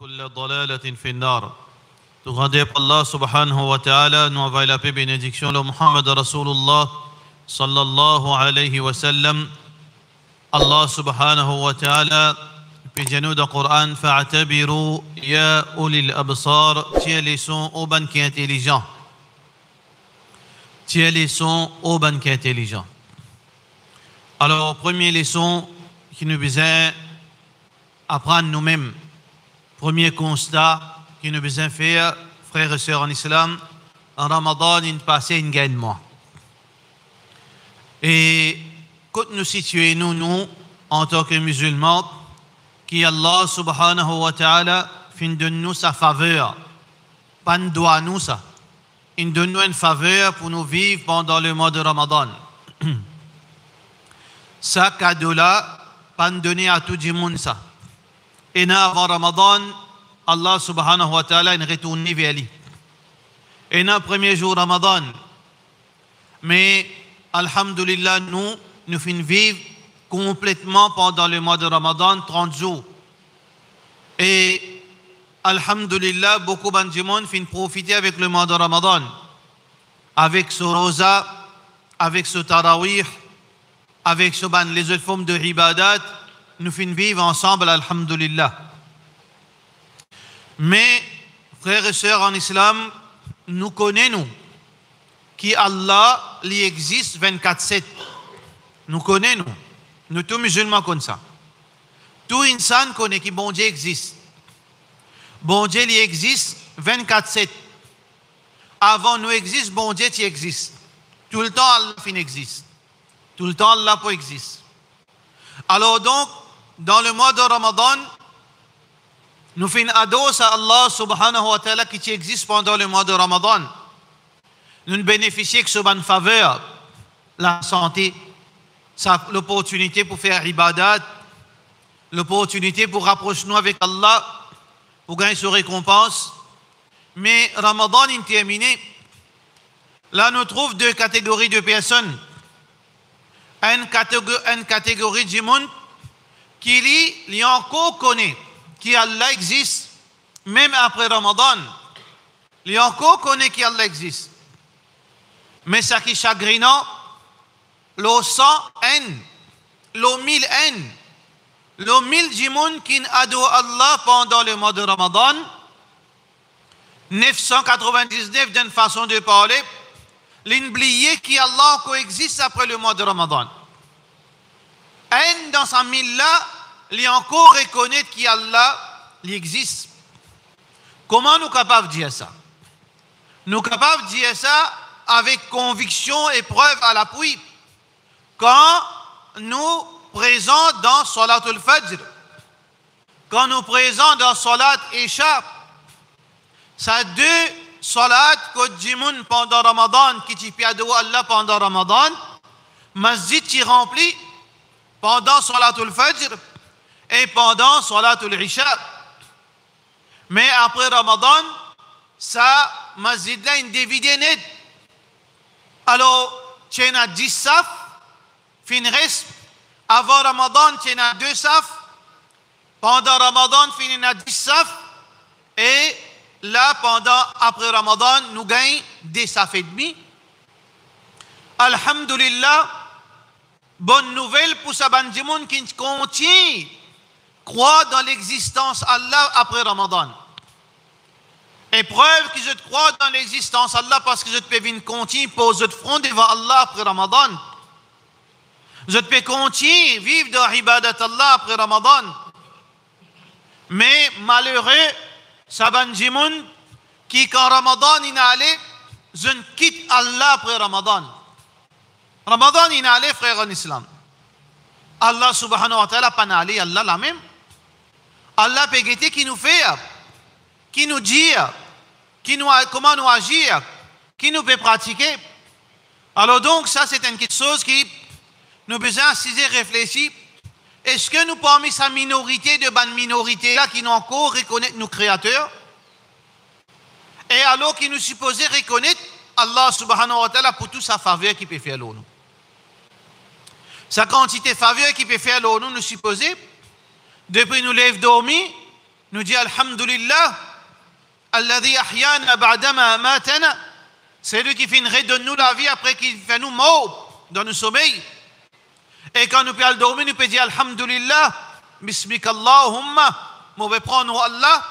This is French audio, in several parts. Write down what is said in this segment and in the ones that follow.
وكل ضلالة في النار. Tout grandeur pour Allah subhanahu wa ta'ala, nous envoyons la paix et bénédiction de Muhammad Rasulullah sallallahu alayhi wa sallam. Allah subhanahu wa ta'ala, puis nous dans le Coran, fa'atabiru ya ulil absar, tiens les sons au ban qui est intelligent. Tiens les sons au ban qui est intelligent. Alors, premier leçon qui nous besoin apprendre nous-mêmes. Premier constat qui nous besoin faire, frères et sœurs en islam, en Ramadan, il passé une gagne mois. Et quand nous situons nous, en tant que musulmans, qui Allah subhanahu wa ta'ala fin donne nous sa faveur, pas nous doit nous ça. Il donne nous une faveur pour nous vivre pendant le mois de Ramadan. Ça cadeau-là, pas nous donner à tout le monde ça. Et avant Ramadan, Allah subhanahu wa ta'ala est retourné vers lui. Et dans le premier jour Ramadan, mais alhamdulillah, nous finissons vivre complètement pendant le mois de Ramadan, 30 jours. Et alhamdulillah, beaucoup de monde finissent profiter avec le mois de Ramadan, avec ce rosa, avec ce tarawih, avec ce les autres formes de ibadat, nous finissons vivre ensemble, alhamdulillah. Mais, frères et sœurs en islam, nous connaissons qui Allah lui existe 24/7. Nous connaissons. Nous tous musulmans connaissons ça. Tout insan connaît que bon Dieu existe. Bon Dieu lui existe 24/7. Avant nous existe, bon Dieu qui existe. Tout le temps Allah existe. Tout le temps Allah peut existe. Alors donc, dans le mois de Ramadan, nous faisons ados à Allah subhanahu wa ta'ala qui existe pendant le mois de Ramadan. Nous bénéficions de cette faveur, la santé, l'opportunité pour faire ibadat, l'opportunité pour rapprocher nous avec Allah, pour gagner sa récompense. Mais Ramadan est terminé. Là, nous trouvons deux catégories de personnes. Une catégorie de monde qui lui encore connaît qui Allah existe, même après Ramadan. Lui encore connaît qui Allah existe. Mais ce qui est chagrinant, le 100 haine, le 1000 haine, le 1000 du monde qui adore Allah pendant le mois de Ramadan, 999 d'une façon de parler, l'oublier qui Allah coexiste après le mois de Ramadan. Un dans sa mille là, il encore reconnaître qu'Allah existe. Comment nous sommes capables de dire ça? Nous sommes capables de dire ça avec conviction et preuve à l'appui. Quand nous présents dans Salatul Fajr, quand nous présents dans Salat Isha, ça deux Salat que pendant Ramadan, qui t'y piado Allah pendant Ramadan, masjid qui remplit pendant Salatul Fajr et pendant Salatul Isha. Mais après Ramadan, ça masjid là une divisé net. Alors, tu as 10 saf, fin reste. Avant Ramadan, tu as 2 saf. Pendant Ramadan, fin a 10 saf. Et là, après Ramadan, nous gagnons des saf et demi. Alhamdulillah, bonne nouvelle pour ce bandimoun qui continue croire dans l'existence Allah après Ramadan. Et preuve que je crois dans l'existence Allah parce que je peux venir continuer poser de front devant Allah après Ramadan. Je peux continuer vivre dans l'ibadat Allah après Ramadan. Mais malheureux, ça bandimoun qui quand Ramadan il est allé, je ne quitte Allah après Ramadan. Ramadan il est allé, frère en islam. Allah subhanahu wa ta'ala pas allé, Allah la même. Allah peut guetter qui nous fait, qui nous dit, comment nous agir, qui nous peut pratiquer. Alors donc, ça c'est une chose qui nous besoin de réfléchir. Est-ce que nous parmi sa minorité de bonne minorité là qui nous encore reconnaître nos créateurs? Et alors qui nous supposait reconnaître Allah subhanahu wa ta'ala pour toute sa faveur qui peut faire l'eau. Sa quantité de faveur qui peut faire l'eau, nous supposons, depuis nous lève dormir, nous dit Alhamdulillah, alladhi ahyana ba'dama matana, c'est lui qui finirait de nous la vie après qu'il fait nous morts dans le sommeil. Et quand nous pouvons dormir, nous pouvons dire Alhamdulillah, Bismika Allahumma, mauvais prendre Allah.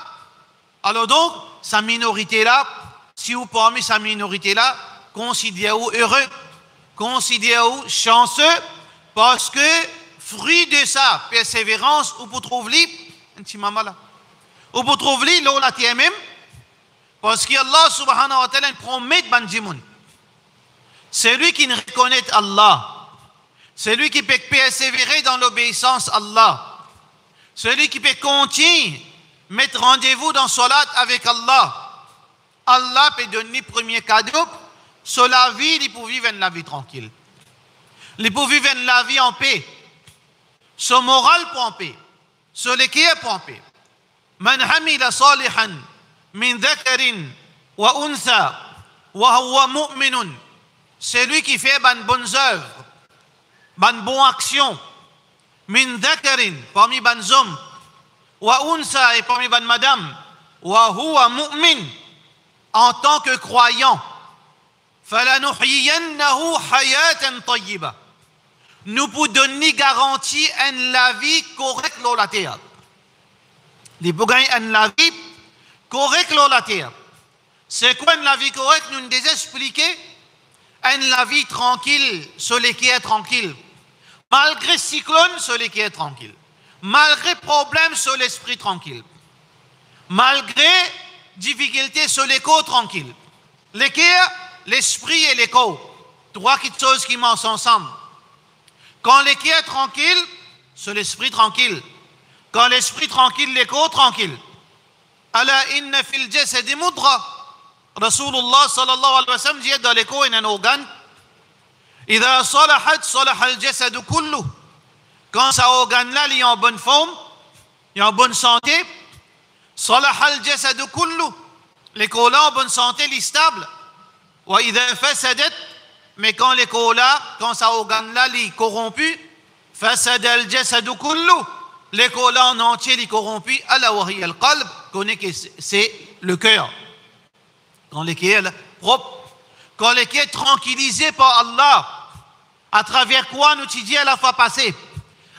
Alors donc, sa minorité là, si vous parmi sa minorité là, considérez-vous heureux, considérez-vous chanceux, parce que fruit de sa persévérance, vous pouvez trouver un petit maman là, vous pouvez trouver l'eau la même, parce qu'Allah subhanahu wa ta'ala promet banjimoun. C'est lui qui reconnaît Allah. C'est lui qui peut persévérer dans l'obéissance à Allah. Celui qui peut continuer, mettre rendez-vous dans salat avec Allah. Allah peut donner premier cadeau sur la vie, il peut vivre la vie tranquille. Il peut vivre la vie en paix. Sur moral pour en paix. Sur l'équilibre pour en paix. Man hamila salihan min dhakarin wa untha wa huwa mu'minun. C'est lui qui fait bonnes œuvres, bonnes actions. Min dhakarin, parmi bonnes hommes, wa unsa, et parmi bonnes madame, wa huwa mu'min, en tant que croyant. Falanuhyiyannahu hayatan tayyiba. Nous pouvons donner garantie à la vie correcte dans la terre. Les pour gagner la vie correcte dans la terre. C'est quoi la vie correcte? Nous nous expliquer la vie tranquille, celui qui est tranquille. Malgré cyclone, celui qui est tranquille. Malgré problème, sur l'esprit tranquille. Malgré difficulté, sur l'écho tranquille. L'équerre, l'esprit et l'écho. Trois choses qui marchent ensemble. Quand l'équerre est tranquille, sur l'esprit tranquille. Quand l'esprit tranquille, l'écho tranquille. Ala inna fil jasadi mudra. Rasulullah sallallahu alayhi wa sallam dit dans l'écho, il y a un organe. إذا صلحت صلح الجسد كله. Quand ça organe-là, il est en bonne forme, il est en bonne santé, صلح الجسد كله. Les corps-là en bonne santé, il est stable. وإذا فسدت, mais quand les corps-là, quand ça organe-là, il est corrompu, فسد الجسد كله. Les corps-là en entier, il est corrompu. ألا وهي القلب, connaît que c'est le cœur. Quand le cœur est propre, quand le cœur est tranquillisé par Allah, à travers quoi nous dit à la fois passée?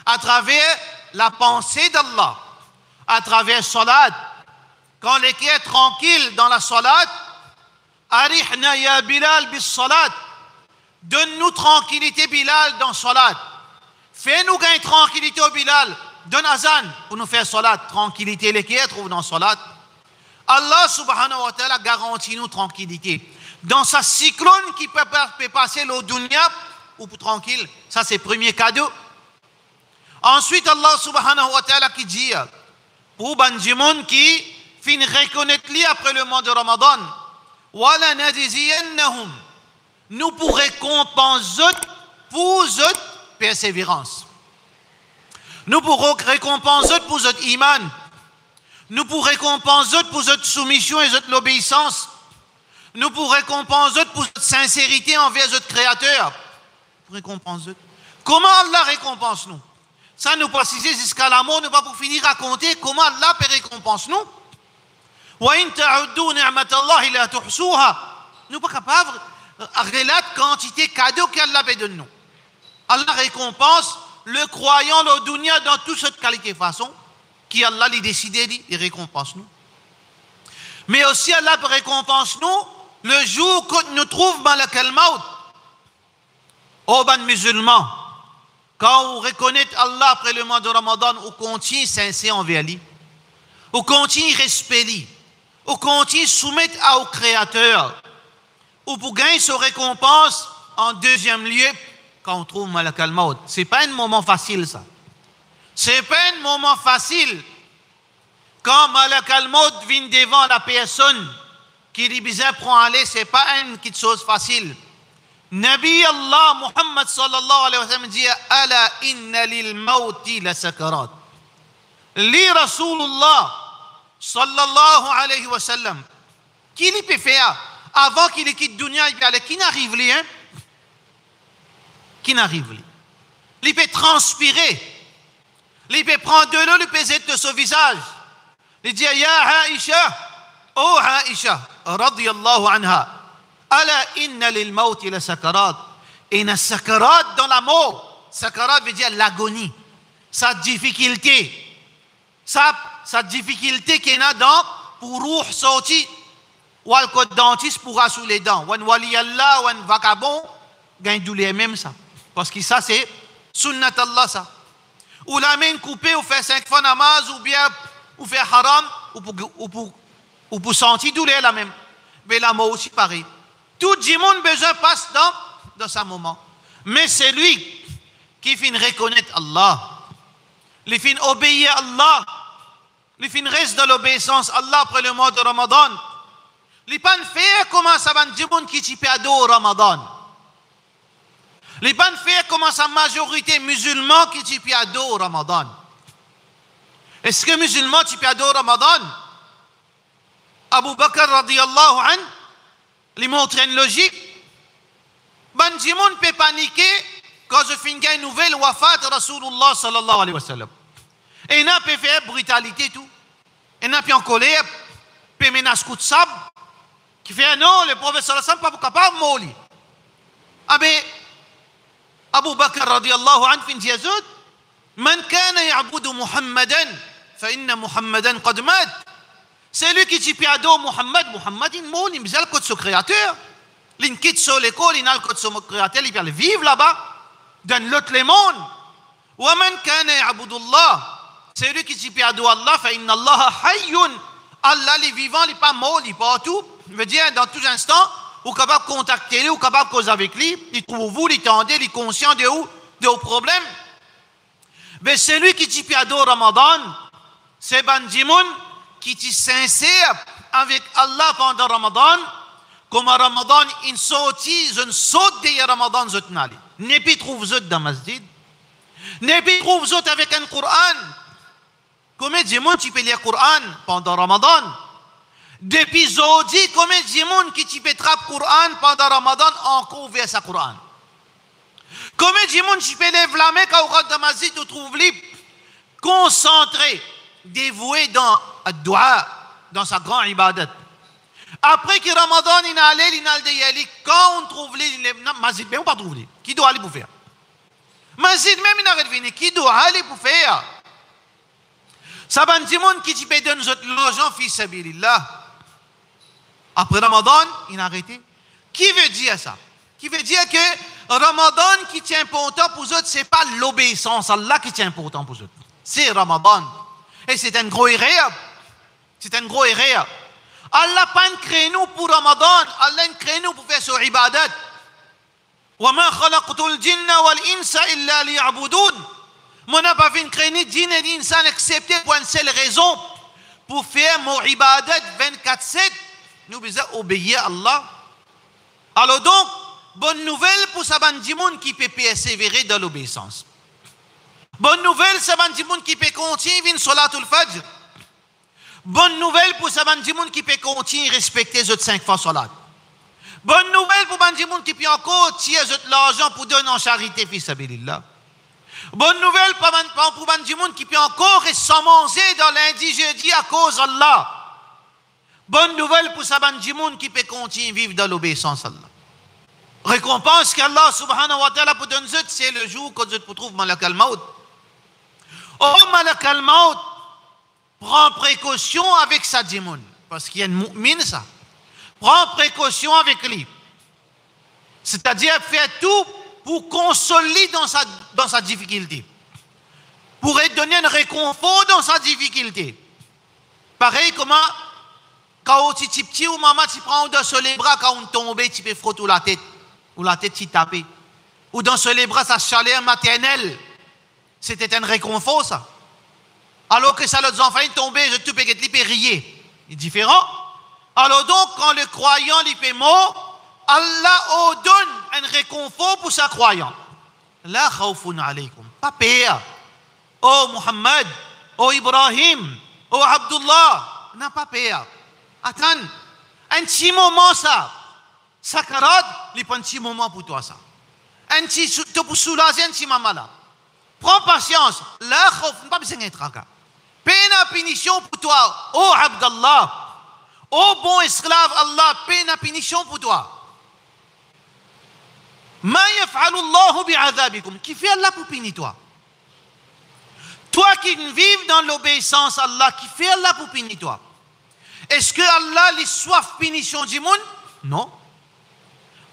À travers la pensée d'Allah, à travers salat. Quand le cœur est tranquille dans la salat, arihna ya Bilal bis salat. Donne-nous tranquillité Bilal dans salat. Fais-nous gagner tranquillité au Bilal. Donne azan pour nous faire salat. Tranquillité, le cœur trouve dans salat. Allah subhanahu wa ta'ala garantit nous tranquillité. Dans sa cyclone qui peut passer l'eau dunya, ou pour tranquille, ça c'est le premier cadeau. Ensuite, Allah subhanahu wa ta'ala qui dit, pour Banjimoun qui finit reconnaître lui après le mois de Ramadan, wala nadiziyannahum, nous pour récompenser pour cette persévérance. Nous pour récompenser pour cette iman. Nous pour récompenser pour cette soumission et cette obéissance. Nous pour récompenser pour cette sincérité envers notre Créateur. Pour récompenser. Comment Allah récompense nous? Ça nous préciser jusqu'à la mort, nous pas pour finir raconter comment Allah peut récompense nous. Wa in ta'uddu ni'matallahi la tuhsuha. Nous pas capables de relater quantité cadeau qu'Allah peut donner nous. Allah récompense le croyant, le dunya dans toute cette qualité de façon qui Allah l'a décidé, il récompense nous. Mais aussi Allah récompense nous le jour que nous trouvons dans le maut. Ô ban musulmans, quand on reconnaît Allah après le mois de Ramadan, on continue sincère envers lui, on continue respect lui, on continue soumettre au Créateur, ou pour gagner sa récompense en deuxième lieu quand on trouve Malak al-Maut. Ce n'est pas un moment facile ça. Ce n'est pas un moment facile quand Malak al-Maut vient devant la personne qui dit bizarre prend aller, ce n'est pas une petite chose facile. Nabi Allah Muhammad sallallahu alayhi wa sallam dit ala inna lil mauti la sakarat. Li Rasulullah sallallahu alayhi wa sallam qui lui peut faire avant qu'il quitte dunya, il peut aller, qui n'arrive lui, hein? Qui n'arrive lui? Il peut transpirer, il peut prendre de l'eau, il peut jeter de son visage, Il dit, Ya Aïcha, oh Aïcha, radiyallahu anha, ala inna lil mawti la sakarat. Et il y a sakarat dans la mort. Sakarat veut dire l'agonie, sa difficulté. Sa difficulté qu'il y a dans pour roux sortir, ou le code dentiste pour sous les dents, ou un wali Allah, ou un vagabond, gagne douleur même ça. Parce que ça c'est sunnat Allah ça. Ou la main coupée, ou faire 5 fois namaz, ou bien, ou faire haram, ou pour sentir douleur la même. Mais la mort aussi pareil. Tout le monde besoin passe dans ce moment. Mais c'est lui qui finit reconnaître Allah. Il finit obéir à Allah. Il finit reste dans l'obéissance à Allah après le mois de Ramadan. Il pas faire comment ça va dire qui t'y perd au Ramadan. Il pas faire comment sa majorité musulmans qui t'y perd au Ramadan. Est-ce que musulmans t'y perd au Ramadan? Abu Bakr radiyallahu an, il montre une logique. Ben Jimoun peut paniquer quand je finis une nouvelle wafat Rasulullah sallallahu alayhi wa sallam. Et il n'a pas fait brutalité tout. Il n'a pas en colère, peut menacer coup de sable, qui fait non, le prophète sallallahu alayhi wa sallam pas capable de mourir. Ah ben, Abu Bakr radiyallahu anhu fin Yazud, man kana ya'budu Muhammadan, fa inna Muhammadan qad mat. C'est lui qui dit piado Muhammad, Muhammad il mourit, il a le code de son créateur. Il quitte sur l'école, il a le code de son créateur, il vient vivre là-bas, dans l'autre le monde. Wa man kana ya'budu Allah. C'est lui qui dit piado Allah, fa inna Allah hayyun. Allah, les vivants, il n'est pas mort, il n'est pas tout. Il veut dire, dans tout instant, vous êtes capable de contacter lui, vous êtes capable de causer avec lui, il trouve vous, il tendez, il est conscient de vos problèmes. Mais c'est lui qui dit piado Ramadan, c'est Bandimoun qui est sincère avec Allah pendant Ramadan, comme à Ramadan, il sortit, je ne saute derrière Ramadan, je ne sais pas. Puis trouve zot dans masjid. Puis trouve zot avec un Coran. Combien de monde qui peut lire Coran pendant Ramadan? Depuis Zodi, combien de monde qui peut traper Coran pendant Ramadan encore vers sa Coran? Combien de monde qui peut lever la main quand on rentre dans la masjid, on trouve libre, concentré, dévoué dans le dua, dans sa grande ibadat. Après que Ramadan, il a allé, il a allé, quand on trouve les masjid, mais on ne pas trouver. Qui doit aller pour faire? Masjid même, il a revenu. Qui doit aller pour faire? Ça va dire qui peut donner l'argent fils sabilillah. Après Ramadan, il a arrêté. Qui veut dire ça? Qui veut dire que Ramadan qui est important pour eux, ce n'est pas l'obéissance à Allah qui est important pour eux. C'est Ramadan. Et c'est un gros erreur. C'est un gros erreur. Allah pas créé nous pour Ramadan. Allah créé nous pour faire son ibadat. وَمَا خَلَقْتُ الْجِنَّ وَالْإِنسَ إِلَّا لِيَعْبُدُونَ. Moi, je n'ai pas vu créer ni djinn ni insan excepté pour une seule raison, pour faire mon ibadat 24/7. Nous devons obéir à Allah. Alors donc, bonne nouvelle pour ce bandimoun qui peut persévérer dans l'obéissance. Bonne nouvelle, ce bandimoun qui peut continuer une salatul fajr. Bonne nouvelle pour ce bandimoun qui peut continuer à respecter les 5 fois salat. Bonne nouvelle pour bandimoun qui peut encore tirer l'argent pour donner en charité fi sabilillah. Bonne nouvelle pour bandimoun qui peut encore rester manger dans lundi jeudi à cause d'Allah. Bonne nouvelle pour ce bandimoun qui peut continuer à vivre dans l'obéissance à Allah. Récompense qu'Allah subhanahu wa ta'ala pour donner, c'est le jour quand vous trouve Malak al-Maut. Oh, Malak al-Maut prend précaution avec sa djimoun. Parce qu'il y a une mu'min, ça. Prend précaution avec lui. C'est-à-dire faire tout pour consoler dans sa difficulté. Pour lui donner un réconfort dans sa difficulté. Pareil comment, quand tu es petit ou maman, tu prends dans les bras, quand on tombe, tu peux frotter la tête. Ou la tête qui tape. Ou dans les bras, sa chaleur maternelle. C'était un réconfort, ça. Alors que ça, les enfants, ils tombaient, je te peux rier. C'est différent. Alors donc, quand le croyant, il fait mort, Allah donne un réconfort pour sa croyant. La khawfun alaykum. Pas peur. Oh Muhammad, oh Ibrahim, oh Abdullah, n'a pas peur. Attends, un petit moment ça. Sakarat, il prend un petit moment pour toi ça. Un petit, pour soulager un petit moment là. Prends patience. La khawf, pas besoin d'être tracas. peine à punition pour toi. Oh Abdallah, oh bon esclave Allah, peine à punition pour toi. Ma yaf'alu Allahu bi'adhabikum. Qui fait Allah pour punir toi? Toi qui vives dans l'obéissance à Allah, qui fait Allah pour punir toi? Est-ce que Allah les soif punition du monde? Non.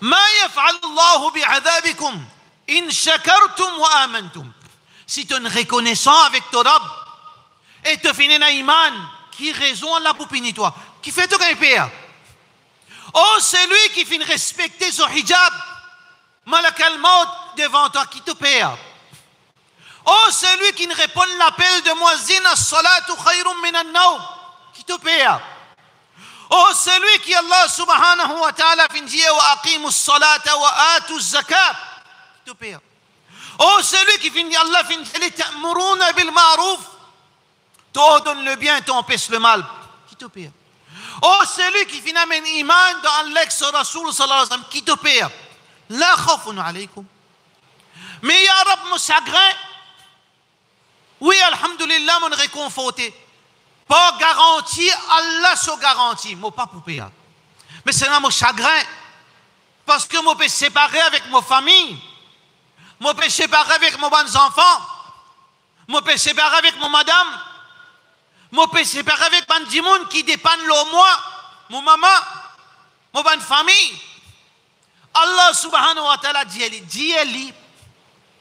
Ma yaf'alu Allahu bi'adhabikum in shakartum wa amantum. Si tu es reconnaissant avec ton Rabb et tu finis un iman, qui raison Allah pour punir toi? Qui fait tout un père? Oh, c'est lui qui finit respecter son hijab. Malakal maut devant toi, qui te perd. Oh, celui qui ne répond à l'appel de Muazzin, as-salatu khayrun minan nawm, qui te perd. Oh, celui qui Allah subhanahu wa ta'ala fin dit wa aqimu as-salata wa atu az-zakat, qui te perd. Oh, celui qui fin dit Allah fin dit ta'muruna bil ma'ruf, t'ordonne le bien, t'empêche le mal, qui te perd. Oh, celui qui fin amène iman dans l'ex-rasoul sallallahu alayhi wa sallam, qui te perd. La khawfun alaykum. Mais ya Rab, mon chagrin, oui, alhamdulillah, mon réconforté. Pas garantie, Allah se garantit. Moi, pas pour payer. Mais c'est là mon chagrin. Parce que moi, je peux séparer avec ma famille. Moi, je peux séparer avec mes bons enfants. Moi, je peux séparer avec mon madame. Moi, je peux séparer avec mes gens qui dépendent de moi, mon maman, mon bonne famille. Allah subhanahu wa ta'ala dit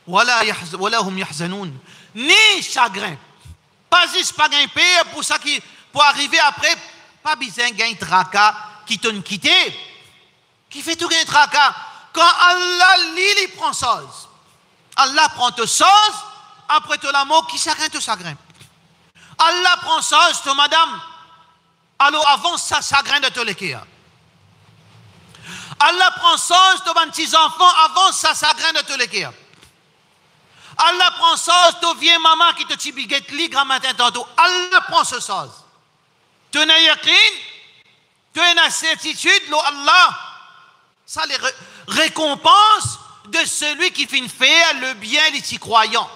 wala hum yahzanoun, ni chagrin, pas juste pas gain paix pour ça qui pour arriver après pas besoin gain tracas qui t'ont quitté, qui fait tout gain tracas. Quand Allah il prend chose, Allah prend te chose, après tout l'amour qui chagrin te chagrin. Allah prend chose to madame, alors avant ça chagrin de te l'équerre. Allah prend soin de tes petits enfants avant ça chagrin de te l'équerre. Allah prend soin de vieille maman qui te tibiguette li grand matin tantôt. Allah prend ce soin. Tu as un yaqin, tu as une certitude, Allah, ça les récompense de celui qui fait faire le bien les petits croyants.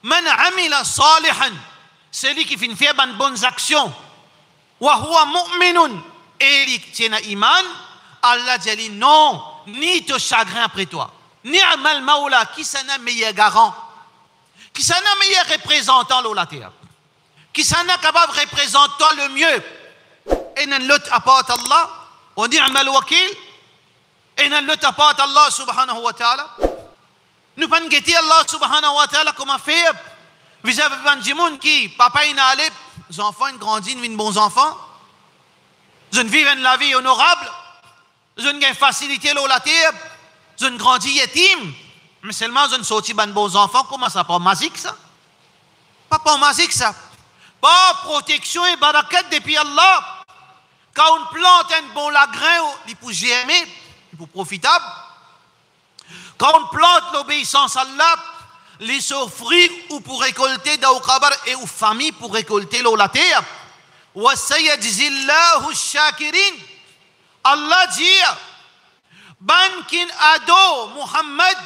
Man amila salihan, celui qui fait faire de bonnes actions. Wa huwa mu'minun, et il tient un iman. Allah dit non, ni te chagrin après toi, ni amal maoula, qui s'en a meilleur garant, qui s'en a meilleur représentant de la terre, qui s'en a capable de représenter le mieux. Et non l'autre apporte Allah, on dit amal wakil, et non l'autre apporte Allah subhanahu wa ta'ala. Nous pas guetter Allah subhanahu wa ta'ala comment faire vis-à-vis de gens qui, papa il a allé, les enfants ils grandissent, ils sont bons enfants, ils vivent la vie honorable. Je n'ai pas facilité la terre, je ne grandis yétim, mais seulement je ne sortis pas de bons enfants. Comment ça? Pas magique ça? Pas magique ça. Pas protection et barakat depuis Allah. Quand on plante un bon lagrin, il peut germer, il peut profitable. Quand on plante l'obéissance à Allah, les fruits ou pour récolter dans kabar et aux familles pour récolter la terre. Wa sayajzillahu shakirin. Allah dit, Bankin ado Muhammad,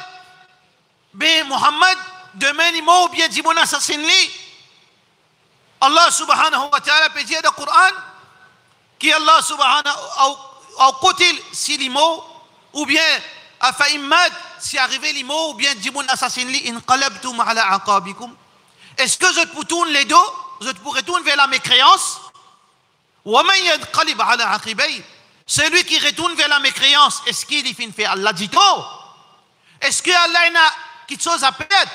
ben Muhammad, demain il m'a bien dit mon assassin li. Allah subhanahu wa ta'ala peut dire dans le Coran, qui Allah subhanahu au côté si l'imo, ou bien à fa'immad, si arrivé l'imo, ou bien dit mon assassin li, inqalabtum ala aqabikum. Est-ce que je peux tourner les dos, je pourrais tourner vers la mécréance? Wa man yadqalib ala aqibay. Celui qui retourne vers la mécréance, est-ce qu'il y fait Allah dit trop? Est-ce que Allah a quelque chose à perdre?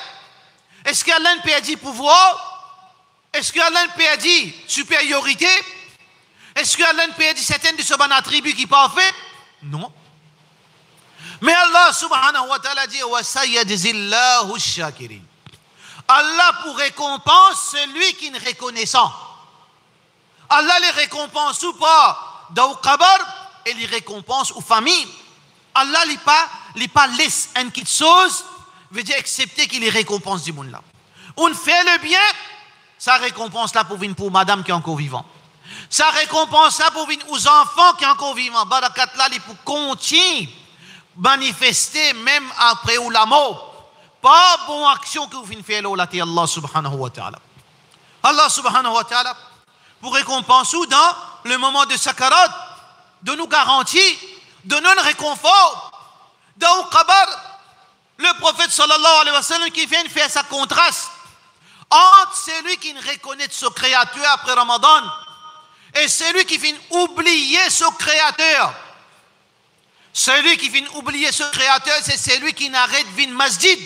Est-ce qu'Allah a perdu pouvoir? Est-ce qu'Allah a perdu supériorité? Est-ce qu'Allah a perdu certaines de ses bonnes attributs qui peuvent faire? Non. Mais Allah subhanahu wa ta'ala dit wa sayyajzillahu shakirin. Allah pour récompense celui qui est reconnaissant. Allah les récompense ou pas dans le kabar et les récompense aux familles. Allah n'est pas laisse une petite chose, veut dire accepter qu'il les récompense du monde là. On fait le bien, ça récompense là pour venir pour madame qui est encore vivant. Ça récompense là pour venir aux enfants qui sont encore vivants. Barakat là, il pour continuer manifester même après ou la mort. Pas bonne action que vous venez faire là, Allah subhanahu wa ta'ala. Allah subhanahu wa ta'ala, pour récompenser dans le moment de sakarat, de nous garantir, de nous réconfort. Dans le Qabar, le prophète sallallahu alayhi wa sallam qui vient faire sa contraste entre celui qui ne reconnaît son créateur après Ramadan et celui qui vient oublier son créateur. Celui qui vient oublier son créateur, c'est celui qui n'arrête de venir masjid.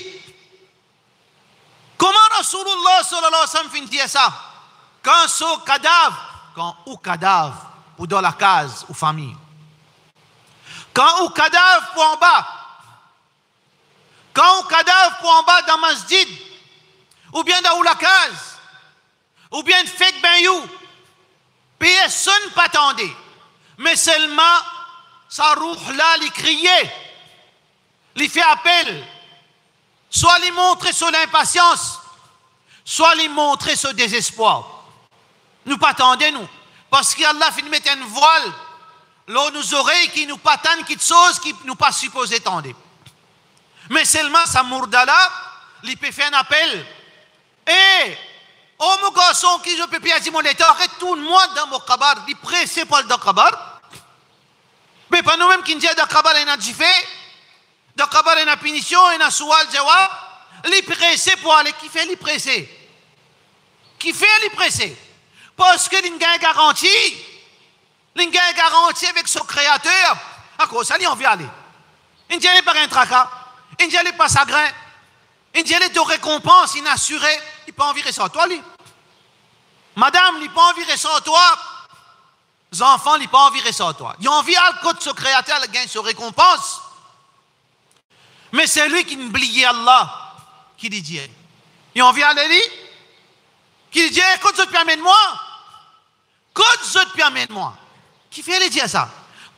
Comment Rasulullah sallallahu alayhi wa sallam vient dire ça? Quand son cadavre, ou dans la case, ou famille. Quand au cadavre pour en bas. Quand au cadavre pour en bas dans masjid, ou bien dans la case, ou bien fait ben you, personne pas attendait. Mais seulement, sa roue là, il criait, il fait appel, soit il montrer son impatience, soit il montrer son désespoir. Nous pas attendez nous, parce qu'Allah fait mettre un voile, là nos oreilles qui nous patanent quelque chose qui nous pas supposé tendre. Mais seulement sa mourdala, il peut faire un appel. Et, oh mon garçon, qui je peux pas dire mon état, arrête tout le monde dans mon kabar, il pressé pour le kabar. Mais pas nous-mêmes qui nous disons dans kabar il y a du fait, dans kabar il y a punition, il y a soual, jawab, il pressé pour aller, qui fait il pressé? Qui fait il pressé? Parce que l'ingé est garanti, l'ingé est garanti avec son créateur. À cause ça, il en vient aller. Il n'y a pas un tracas, il n'y a pas chagrin, il n'y a pas de récompense inassurée. Il n'a pas envie de rester toi, lui. Madame, il n'a pas envie de rester toi. Les enfants, il n'a pas envie de rester toi. Il a envie à côté de son créateur, il gagne sa récompense. Mais c'est lui qui n'oublie Allah, qui dit Dieu. Il a envie d'aller lui, qui dit écoute, je te permets de moi. Écoute, je te permets de moi. Qui fait les dire ça?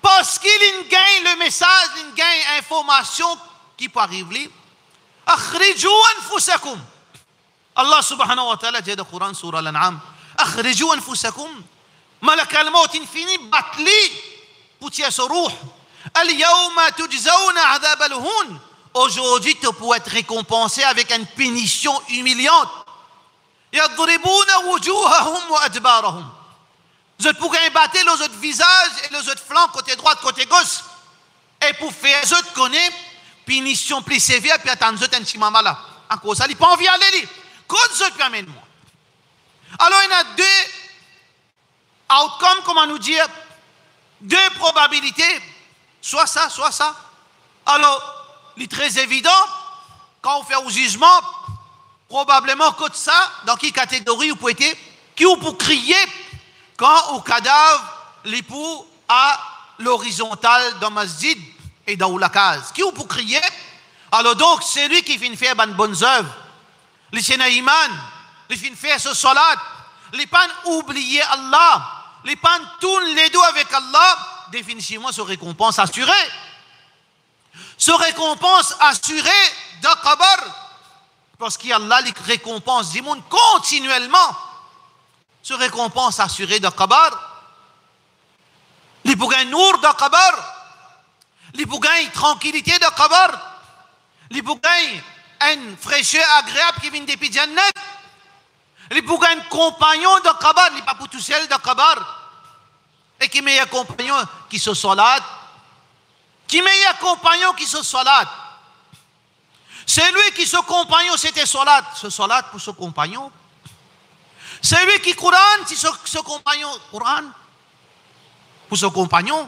Parce qu'il gagne le message, il gagne l'information qui peut arriver. Akhrijou anfusakum. Allah subhanahu wa ta'ala dit dans le Coran, Surah Al-An'am, Akhrijou anfusakum. Malak al-maut infini batli pour tirer son ruh. Al-yawma tujzauna adhab al-hun. Aujourd'hui, tu peux être récompensé avec une punition humiliante. Yadribuna wujuhahum wa adbarahum. Vous pouvez battre les autres visages et les autres flancs, côté droit, côté gauche. Et pour faire les autres connaître, punition plus sévère, puis attendre les autres un petit maman là. En cause ça, il n'a pas envie d'aller. Quand les autres permettent moi. Alors, il y a deux outcomes, comment nous dire, deux probabilités. Soit ça, soit ça. Alors, il est très évident, quand on fait au jugement, probablement que ça, dans quelle catégorie vous pouvez être, qui vous pouvez crier quand au cadavre, l'époux à l'horizontale dans masjid et dans la case. Qui vous pouvez crier? Alors donc, c'est lui qui finit faire de bonnes œuvres. Les sénaïman, les finit faire ce salat, les pas oublier Allah, les pas tournent les dos avec Allah, définitivement, ce récompense assurée. Ce récompense assurée dans Qabar, parce qu'Allah les récompense du monde continuellement. Ce récompense assurée dans Qabar, les bougains nour dans Qabar, les bougains tranquillité dans Qabar, les bougains une fraîcheur agréable qui vient depuis Jannat, les bougains compagnons dans Qabar, les pas pour tout seul dans Qabar, et qui meilleurs compagnons qui se salat, qui meilleurs compagnons qui se salat. C'est lui qui se compagnon, c'était salat, ce salat pour ce compagnon. C'est lui qui Coran, c'est ce compagnon, Coran, pour ce compagnon.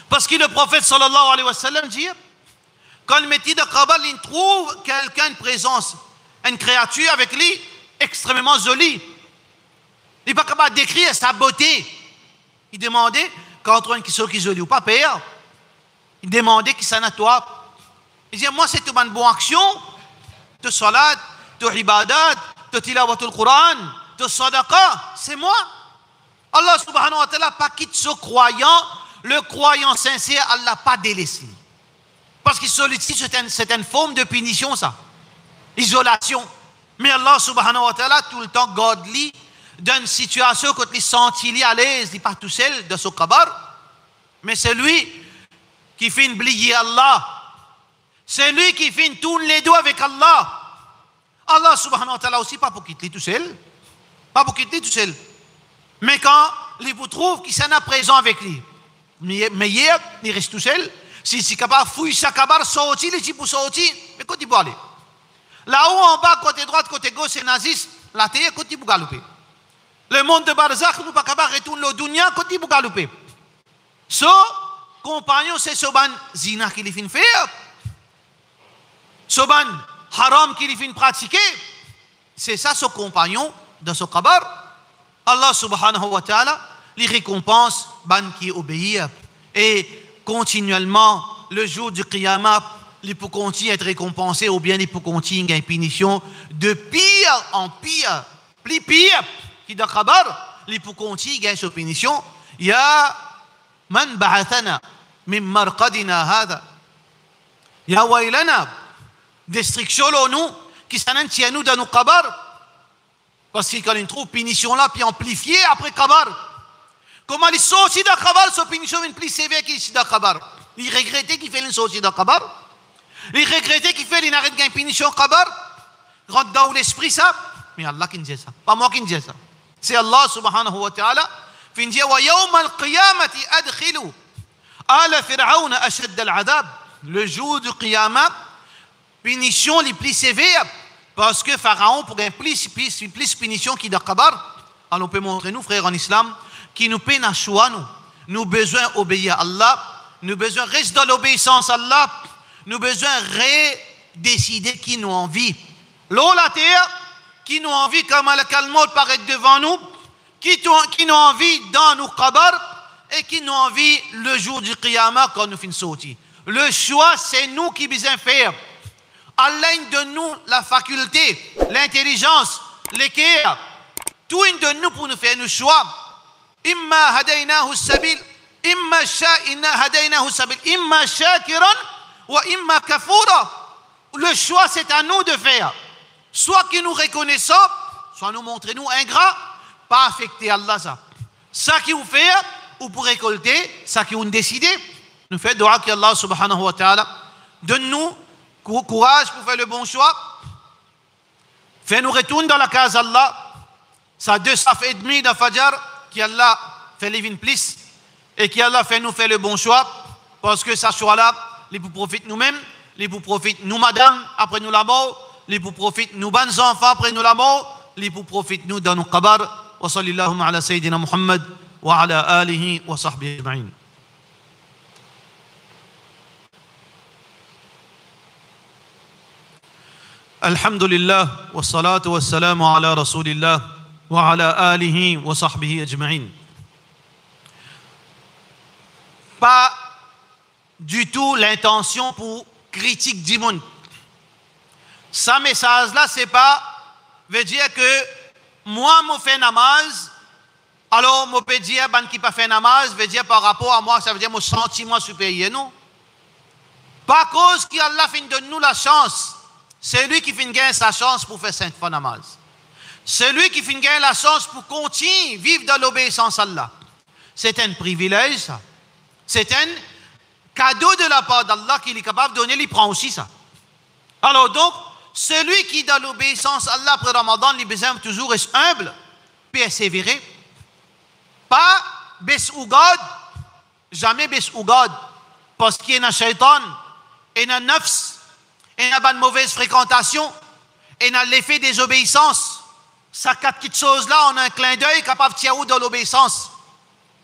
Parce que le prophète sallallahu alayhi wa sallam dit, quand le métier de Qabar, il trouve quelqu'un de présence, une créature avec lui extrêmement jolie. Il n'est pas capable de décrire sa beauté. Il demandait, quand on trouve une question qui est jolie ou pas, père, il demandait qui s'en a toi. Il dit, moi, c'est une bonne action, de salat, de ibadat, de tilawatul Quran, de sadaqa, c'est moi. Allah subhanahu wa ta'ala pas quitte ce croyant, le croyant sincère, Allah pas délaissé. Parce qu'il sollicite, c'est une forme de punition, ça. Isolation. Mais Allah subhanahu wa ta'ala, tout le temps, garde-lui d'une situation quand il sent à l'aise, il n'est pas tout seul de ce kabar. Mais c'est lui qui fait oublier Allah. C'est lui qui fait tourner les doigts avec Allah. Allah subhanahu wa ta'ala aussi, pas pour quitter tout seul. Pas pour quitter tout seul. Mais quand il vous trouve qu'il s'en a présent avec lui, mais hier, il reste tout seul. Si c'est capable de fouiller sa cabane, sortir, les types sortir, mais quand il peut aller. Là-haut, en bas, côté droite, côté gauche, c'est naziste, la terre, quand il peut galoper. Le monde de Barzakh, nous ne pas capable de retourner le dunya, quand il peut galoper. Ce compagnon, c'est Soban Zina qui les fait faire. Soban Haram qui les fait pratiquer. C'est ça, ce compagnon de ce kabar. Allah subhanahu wa ta'ala, les récompense, ban qui obéit. Et continuellement, le jour du Qiyamah, il peut continuer à être récompensé ou bien il peut continuer à une punition de pire en pire. Plus pire qui de kabar, il peut continuer à une punition. Ya man ba'athana min marqadina hada. Ya wailana. Destruction nous qui s'en tient nous dans nos kabar. Parce que quand il trouve punition là, puis amplifiée après kabar. Comment il sortit de kabar, cette punition est plus sévère qu'il est de kabar. Il regrettait qu'il fait une sortie de kabar. Il regrettait qu'il fait une arrêt de punition kabar. Rentre dans l'esprit ça. Mais Allah qui dit ça. Pas moi qui dis ça. C'est Allah subhanahu wa ta'ala. Qui dit wa yawm al-qiyamati adkhilu ala fir'aun ashad al-adab. Le jour du qiyamah, punition les plus sévères. Parce que Pharaon, pour gagner plus punition qui de kabar, alors on peut montrer nous, frères en islam, qui nous peine à choix, nous besoin d'obéir à Allah, nous besoin de rester dans l'obéissance à Allah, nous besoin de décider qui nous envie. L'eau, la terre, qui nous envie comme le calmot paraît devant nous, qui nous envie dans nos kabar, et qui nous envie le jour du qiyamah quand nous finissons sortir. Le choix, c'est nous qui besoin faire. Allah donne-nous la faculté, l'intelligence, l'équerre, tout de nous pour nous faire nos choix. Imma hadaynahu sabil, imma sha'ina hadaynahu sabil, imma shakiran wa imma kafura. Le choix c'est à nous de faire. Soit que nous reconnaissons, soit nous montrer nous ingrats, pas affecter Allah ça. Ça qui vous fait, ou pour récolter, ça qui vous décidez. Nous faisons dua que Allah subhanahu wa ta'ala donne-nous courage pour faire le bon choix. Fais-nous retourner dans la case Allah. Ça 2 saf et demi de Fajr, qui Allah fait les vins plus, et qui Allah fait nous faire le bon choix, parce que ça choix-là, les pour profiter nous-mêmes, les pour profiter nous madame, après nous la mort, les pour profiter nous bonnes enfants, après nous la mort, les pour profiter nous dans nos kabar. Wa sallallahu ala sayyidina Muhammad, wa ala alihi wa sahbihi ajma'in. Alhamdulillah, wa salatu wa salamu ala rasulillah, wa ala alihi wa sahbihi ajma'in. Pas du tout l'intention pour critique du monde. Ce message-là, c'est pas, veut dire que moi, je fais namaz, alors je peux dire, ban qui pas fait namaz, veut dire par rapport à moi, ça veut dire mon sentiment supérieur, non? Pas cause qu'Allah fin de nous la chance. C'est lui qui finit gagner sa chance pour faire 5 fois namaz. C'est lui qui finit gagner la chance pour continuer à vivre dans l'obéissance à Allah. C'est un privilège, ça. C'est un cadeau de la part d'Allah qu'il est capable de donner, il prend aussi ça. Alors donc, celui qui dans l'obéissance à Allah après Ramadan, il besoin toujours rester humble, persévérer. Pas baisse ou God, jamais baisse ou God. Parce qu'il y a un shaitan, il y a un nafs, il y a une mauvaise fréquentation, il y a l'effet des obéissances. Ça, 4 petites choses-là, on a un clin d'œil capable de tirer dans l'obéissance.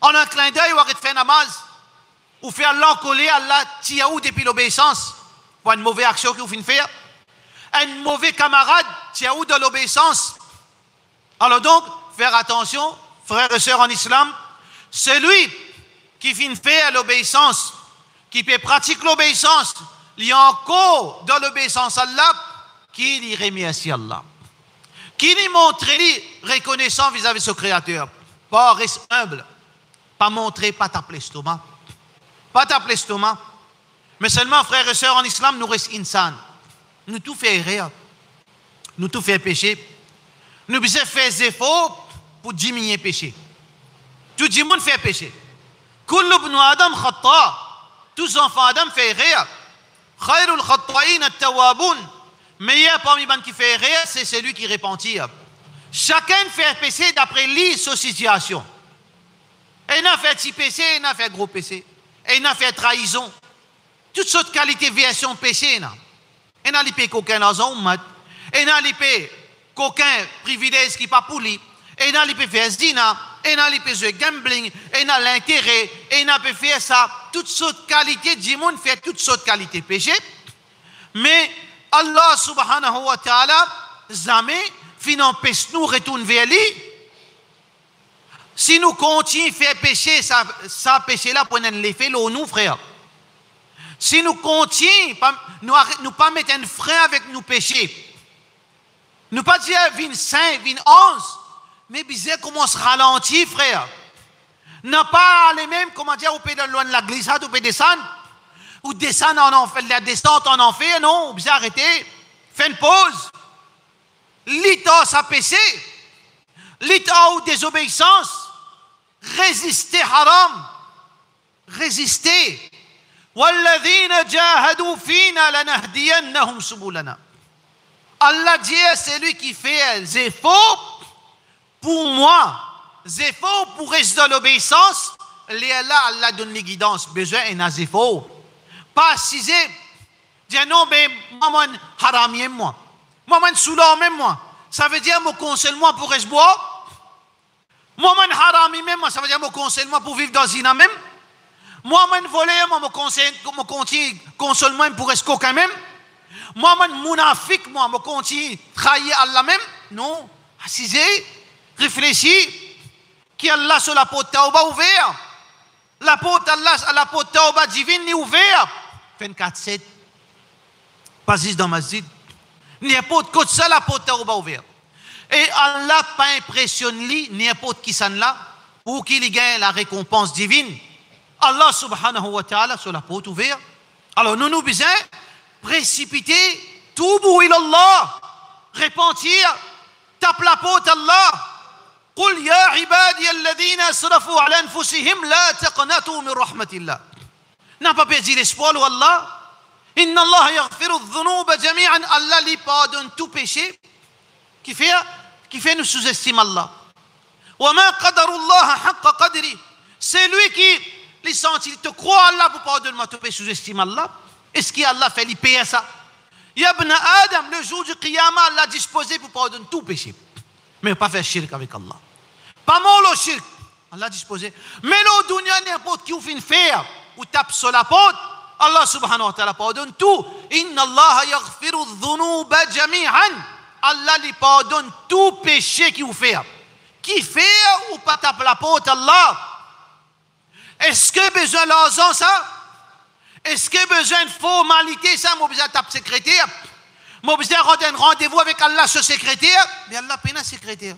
On a un clin d'œil où on fait namaz, ou faire l'encoller à Allah tirer depuis l'obéissance. Pour une mauvaise action que vous finissez faire. Un mauvais camarade tirer dans l'obéissance. Alors donc, faire attention, frères et sœurs en islam, celui qui finit faire l'obéissance, qui peut pratiquer l'obéissance, il y a encore dans l'obéissance à Allah, qui lui remercie Allah. Qui lui montre reconnaissant vis-à-vis de son Créateur. Pas reste humble. Pas montrer, pas taper l'estomac. Pas taper l'estomac. Mais seulement, frères et sœurs en islam, nous restons insan. Nous tout fait erreur. Nous tout fait péché. Nous devons faire des efforts pour diminuer le péché. Tout le monde fait péché. Kullu ibn Adam khata. Tous les enfants d'Adam font erreur. Khairul khatta'in at-tawwabun. Meilleur parmi les qui fait erreur, c'est celui qui repentit. Chacun fait péché d'après lui, sa situation. Et il a fait petit péché, il a fait gros péché. Et il a fait trahison. Toutes sortes de qualités version péché. Il a fait qu'aucun argent, il a fait qu'aucun privilège qui n'est pas pour lui. Il a fait faire zina, il a fait jouer gambling, il a l'intérêt, il a fait ça. Toutes sortes de qualités, du monde fait toutes sortes de qualités péché. Mais Allah subhanahu wa ta'ala, jamais, finalement, nous retourne vers lui. Si nous continuons à faire péché, ça péché-là, pour l'effet, nous, frère. Si nous continuons, nous pas mettre un frein avec nos péchés. Nous pas dire, vin 5, vin 11, mais bizarre comment se ralentir, frère. N'a pas les mêmes, comment dire, au pays de loin de la glissade, au pays descendre, ou descendre en enfer, la descente en enfer, non, bizarre, arrêtez, faites une pause. L'état, ça péché. L'état ou désobéissance, résister haram, résister. وَالَّذِينَ جَاهَدُوا فِينَا لَنَهْدِيَنَّهُمْ سُبُلَنَا. Allah dit, c'est lui qui fait des efforts pour moi, des efforts pour rester dans l'obéissance. Allah donne les guidances, besoin et des efforts. Pas assiser, dire non, mais moi, haramien, moi. Moi, soulant même moi. Ça veut dire, me conseille-moi pour rester boire. Moi, harami même, ça veut dire, me conseille-moi pour vivre dans une même. Moi, voler, moi, me console-moi pour rester coquin même. Moi, mounafik, moi, me continue trahir Allah même. Non, assisez, réfléchis. Qui Allah sur la porte Tauba ouverte. La porte Allah, la porte Tauba divine est ouverte. 24/7. Pas juste dans masjid. N'importe quoi, ça, la porte Tauba ouverte. Et Allah pas impressionne lui, n'importe qui s'en là, pour qu'il gagne la récompense divine. Allah subhanahu wa ta'ala sur la porte ouverte. Alors nous besoin précipiter, toubu ilallah, repentir, tape la porte Allah. قل يا عبادي الذين اسرفوا على انفسهم لا تقنطوا من رحمة الله. N'a pas perdu l'espoir ou Allah. Inna Allah yaghfiru dhunuba jami'an. Allah lui pardonne tout péché. Qui fait nous sous-estimer Allah. Wa ma qadaru Allah haqqa qadri. C'est lui qui les sent, il te croit Allah pour pardonner tout péché, sous-estime Allah. Est-ce qu'Allah fait lui payer ça? Ya ibn Adam, le jour du Qiyamah, Allah a disposé pour pardonner tout péché. Mais pas faire shirk avec Allah. Pas mal au shirk. Allah a disposé. Mais le dunya, n'importe qui vous fait faire, ou tape sur la porte, Allah subhanahu wa ta'ala pardonne tout. Inna Allah yaghfiru dhunuba jami'an. Allah lui pardonne tout péché qu'il vous fait. Qui fait ou pas tape la porte Allah? Est-ce que besoin de l'argent ça? Est-ce que besoin de formalité ça? Moi besoin de tape secrétaire. Moi besoin de rendre un rendez-vous avec Allah sur secrétaire. Mais Allah peine un secrétaire.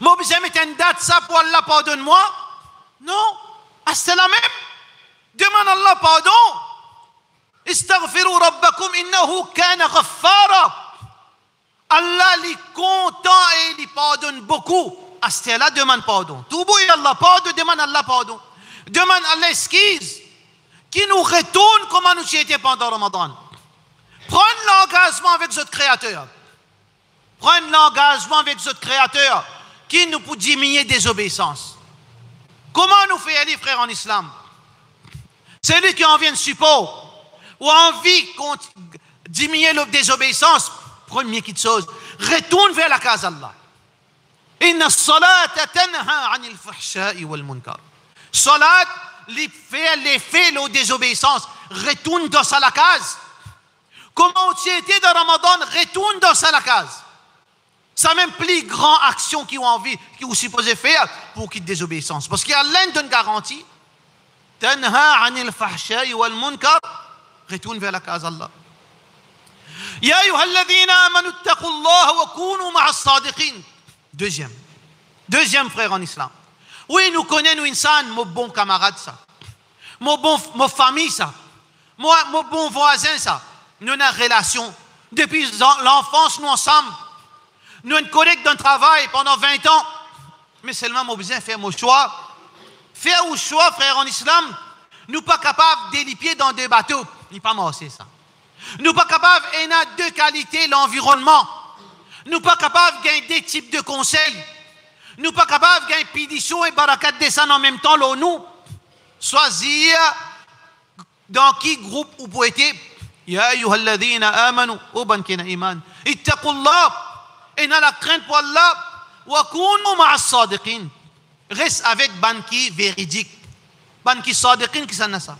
Moi besoin de mettre une date ça pour Allah pardonne-moi. Non. Ah, c'est la même. Demande Allah pardon. Istaghfiru rabbakum innahu kana ghaffara. Allah est content et il pardonne beaucoup. À ce là demande pardon. Toubou et Allah pardon, demande Allah pardon. Demande Allah excuse. Qui nous retourne comme nous étions pendant Ramadan. Prenez l'engagement avec votre Créateur. Prenez l'engagement avec votre Créateur qui nous peut diminuer désobéissance. Comment nous fait aller, frère, en islam? C'est lui qui en vient de support ou envie de diminuer la désobéissance. Première chose, retourne vers la case d'Allah. Inna as-salata tanha 'anil fahsha'i wal munkar. Salat, l'effet de désobéissance, retourne dans la case. Comment tu étais dans Ramadan, retourne dans la case. Ça même plus grande action qu'ils ont envie, qu'ils ont supposé faire pour qu'il y ait désobéissance. Parce qu'il y a l'un d'une garantie. Tanha 'anil fahsha'i wal munkar. Retourne vers la case d'Allah. Ya ayyuhalladhina amanu ittaqullaha wa kunu ma'as sadiqin. Deuxième frère en islam. Oui, nous connaissons insan, mon bon camarade ça. Mon famille ça. Mon bon voisin ça. Nous avons une relation. Depuis l'enfance, nous ensemble. Nous sommes collègues d'un travail pendant 20 ans. Mais seulement, mon besoin de faire mon choix. Faire un choix, frère en islam, nous ne sommes pas capables d'élipier dans deux bateaux. Il n'est pas mort, c'est ça. Nous ne sommes pas capables, et on a deux qualités, l'environnement. Nous pas capables de gagner des types de conseils. Nous pas capables de gagner pédition et barakat descend en même temps, là, nous. Choisir dans qui groupe vous pouvez être. Ya ayyuhalladhina amanu, ô ban kina iman. Ittaqullah, et n'a la crainte pour Allah. Wa kunu ma'as sadiqin. Reste avec ban qui véridique. Ban qui sadiqin qui s'en a ça.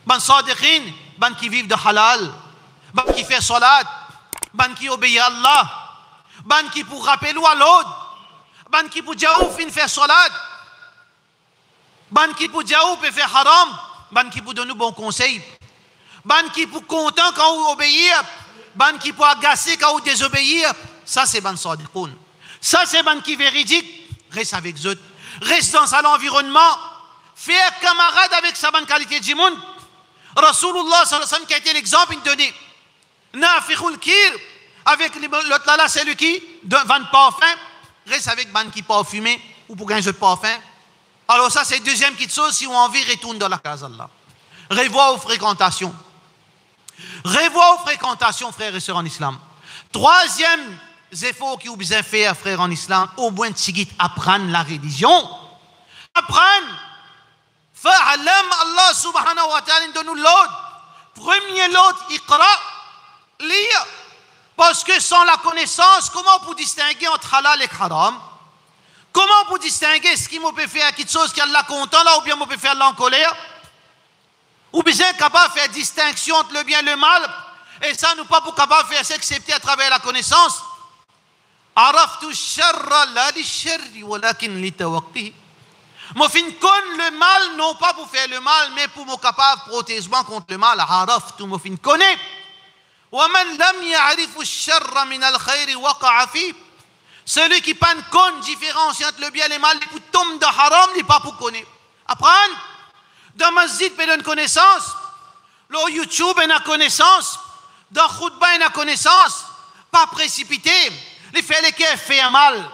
Ban sadiqin, ban qui vivent de halal. Ban qui fait salat. Ban qui obéit à Allah. Ban qui pour rappeler à l'autre. Ban qui pour jaouf in faire salat. Ban qui pour jaouf et faire haram. Ban qui pour donner bon conseil. Ban qui pour content quand vous obéir. Ban qui pour agacer quand vous désobéir. Ça c'est ban sadiqoun. Ça c'est ban qui véridique. Reste avec eux. Reste dans son environnement. Faire camarade avec sa bonne qualité du monde. Rasulullah sallallahu alayhi wa sallam qui a été l'exemple donné. Nafikhul kir. Avec l'autre là, c'est lui qui vend le parfum. Reste avec ban qui parfumé ou pour gagner de parfum. Alors ça c'est deuxième petite chose si on a envie retourne dans la case d'Allah. Revoir aux fréquentations. Revoir aux fréquentations, frères et sœurs en islam. Troisième effort qui vous besoin faire, frères en islam, au moins de apprendre la religion. Apprendre. Fa'alam Allah subhanahu wa ta'ala donne l'autre. Premier l'autre, iqra, lire. Parce que sans la connaissance, comment on peut distinguer entre halal et haram? Comment on peut distinguer ce qui me peut faire quelque chose qui est Allah content là ou bien on peut faire Allah en colère? Ou bien capable de faire distinction entre le bien et le mal? Et ça, nous pas pour capable de faire s'accepter à travers la connaissance. Araftu sharra la li sharri walakin li tawaqqihi. Moi fin connais le mal non pas pour faire le mal mais pour me capable protéger contre le mal. Araftu moi fin connais. ومن لم يعرف الشر من الخير وقع فيه. Celui qui pas connaît différence entre le bien et le mal, il tombe dans haram, il pas pour connaître. Apprendre. Dans masjid, il y a une connaissance. Dans YouTube, il y a une connaissance. Dans khutbah, il y a une connaissance. Pas précipiter. Les faits lesquels fait un mal.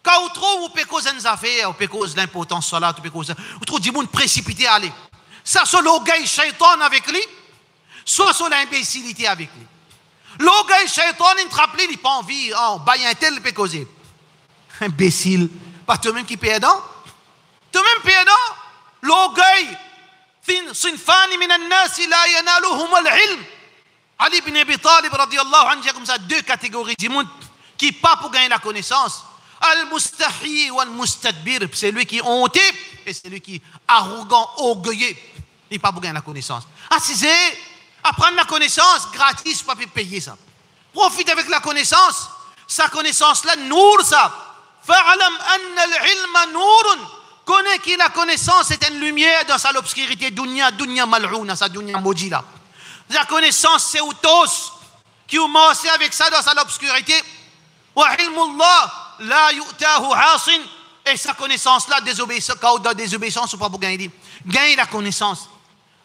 Quand vous trouvez, vous pouvez causer des affaires, vous pouvez causer l'importance de salat, vous pouvez causer. Vous trouvez du monde précipité à aller. Ça, c'est l'orgueil shaitan avec lui. Soit sur l'imbécilité avec lui. L'orgueil shaitan, il te rappelle, il n'a pas envie, oh, bail un tel, il peut causer. Imbécile. Pas toi-même qui paye dedans. Toi-même paye dedans. L'orgueil. Sinfani min an-nasi la yanaluhum al-ilm. Ali ibn Abi Talib, radiyallahu anhu, il y a comme ça deux catégories du monde qui pas pour gagner la connaissance. Al-mustahi ou al-mustadbir, c'est lui qui est honté et c'est lui qui est arrogant, orgueilleux. Il n'est pas pour gagner la connaissance. Ah, si c'est apprendre la connaissance gratis, pas payer ça. Profite avec la connaissance. Sa connaissance-là, nour ça. Fa'alam anna al-ilma nourun. Connais que la connaissance est une lumière dans sa l'obscurité. Dunya mal'ouna, sa dunya maudite. La connaissance, c'est outos qui vous massez avec ça dans sa l'obscurité. Wa ilmullah la yu'tahu hasin. Et sa connaissance-là, désobéissance, ou pas pour gagner. Gagner la connaissance.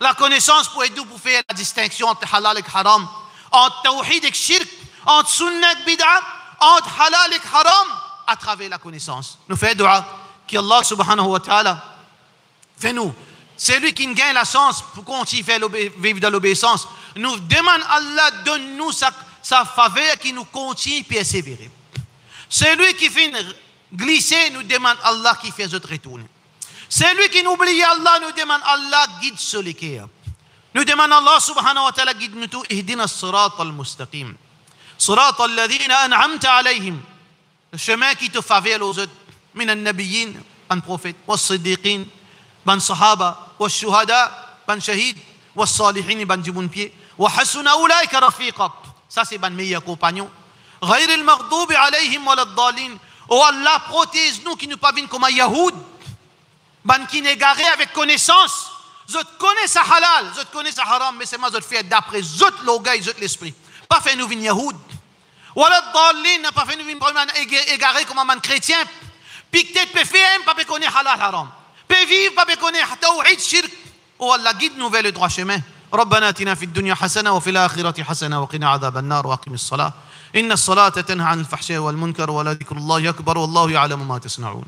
La connaissance pour aider pour faire la distinction entre halal et haram, entre tawhid et shirk, entre sunnah et bid'a, entre halal et haram, à travers la connaissance. Nous faisons dua qu'Allah subhanahu wa ta'ala fait nous. C'est lui qui nous gagne la chance pour continuer à vivre dans l'obéissance. Nous demandons Allah, donne-nous sa faveur qui nous continue à persévérer. C'est lui qui fait glisser, nous demande Allah qui fait notre retour. C'est lui qui nous oublie Allah, nous demande Allah guide sur les cœurs. Nous demandons Allah subhanahu wa ta'ala guide nous tout. Ihdina as-sirat al-mustaqim. Sirat alladhina an'amta alayhim. Le chemin qui te favelle aux autres. Min al-nabiyyin, ban prophète, wa siddiqin, ban sahaba, wa shuhada, ban shahid, wa salihin, ban du bon pied, wa hasuna ulaika rafiqa. Ça c'est ban meilleur compagnon. Ghayr al-maghdubi alayhim wa lad-dallin. Oh Allah protège nous qui nous pas vinn comme un yahoud. Ban qui n'est garé avec connaissance. Je connais sa halal, je connais sa haram, mais c'est moi je fais d'après je l'orgueil, je l'esprit. Pas fait nous venir yahoud. Wala dallin, pas fait nous venir égaré comme un man chrétien. Puis peut-être peut faire, pas peut connaître halal haram. Peut vivre, pas peut connaître tawhid shirk. Oh Allah guide nous vers le droit chemin. ربنا آتنا في الدنيا حسنة وفي الآخرة حسنة وقنا عذاب النار وأقم الصلاة إن الصلاة تنهى عن الفحشاء والمنكر ولذكر الله أكبر والله يعلم ما تصنعون